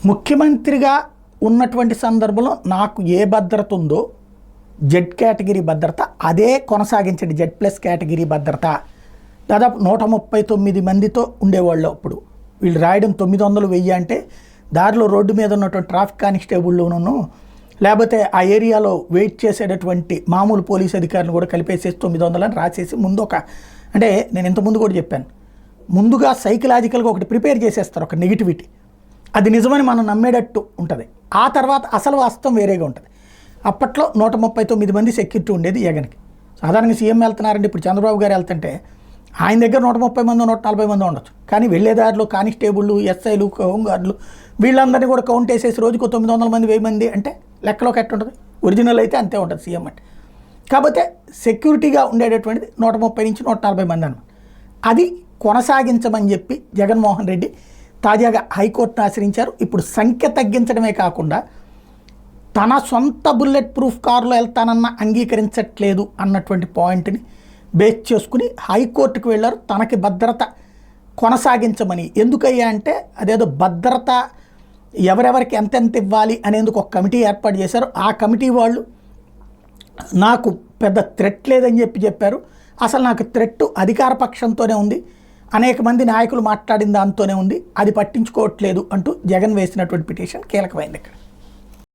ముఖ్యమంత్రిగా ఉన్నటువంటి సందర్భంలో నాకు ఏ భద్రత ఉందో జెడ్ కేటగిరీ భద్రత అదే కొనసాగించండి. జెడ్ ప్లస్ కేటగిరీ భద్రత దాదాపు 139 మందితో ఉండేవాళ్ళు. అప్పుడు వీళ్ళు రాయడం 900 1000 అంటే దారిలో రోడ్డు మీద ఉన్నటువంటి ట్రాఫిక్ కానిస్టేబుల్లోనూ లేకపోతే ఆ ఏరియాలో వెయిట్ చేసేటటువంటి మామూలు పోలీస్ అధికారులు కూడా కలిపేసేసి 900 అని రాసేసి ముందు అంటే నేను ఇంతకుముందు కూడా చెప్పాను, ముందుగా సైకలాజికల్గా ఒకటి ప్రిపేర్ చేసేస్తారు, ఒక నెగిటివిటీ. అది నిజమని మనం నమ్మేటట్టు ఉంటుంది. ఆ తర్వాత అసలు వాస్తవం వేరేగా ఉంటుంది. అప్పట్లో 139 మంది సెక్యూరిటీ ఉండేది జగన్కి. సాధారణంగా సీఎం వెళ్తున్నారంటే ఇప్పుడు చంద్రబాబు గారు వెళ్తుంటే ఆయన దగ్గర 130 మంది 140 మంది ఉండొచ్చు. కానీ వెళ్ళేదారిలో కానిస్టేబుళ్ళు, ఎస్ఐలు, హోంగార్డులు వీళ్ళందరినీ కూడా కౌంట్ వేసేసి రోజుకు 900 మంది 1000 మంది అంటే లెక్కలోకి ఎట్టు ఉంటుంది? ఒరిజినల్ అయితే అంతే ఉంటుంది సీఎం అంటే. కాకపోతే సెక్యూరిటీగా ఉండేటటువంటిది 130 నుంచి 140 మంది అన్నమాట. అది కొనసాగించమని చెప్పి జగన్మోహన్ రెడ్డి తాజాగా హైకోర్టును ఆశ్రయించారు. ఇప్పుడు సంఖ్య తగ్గించడమే కాకుండా తన సొంత బుల్లెట్ ప్రూఫ్ కారులో వెళ్తానన్న అంగీకరించట్లేదు అన్నటువంటి పాయింట్ని బేస్ చేసుకుని హైకోర్టుకు వెళ్ళారు. తనకి భద్రత కొనసాగించమని. ఎందుకయ్యా అంటే అదేదో భద్రత ఎవరెవరికి ఎంతెంత ఇవ్వాలి అనేందుకు ఒక కమిటీ ఏర్పాటు చేశారు. ఆ కమిటీ వాళ్ళు నాకు పెద్ద థ్రెట్ లేదని చెప్పారు. అసలు నాకు థ్రెట్ అధికార పక్షంతోనే ఉంది, అనేక మంది నాయకులు మాట్లాడిన దాంతోనే ఉంది, అది పట్టించుకోవట్లేదు అంటూ జగన్ వేసినటువంటి పిటిషన్ కీలకమైంది ఇక్కడ.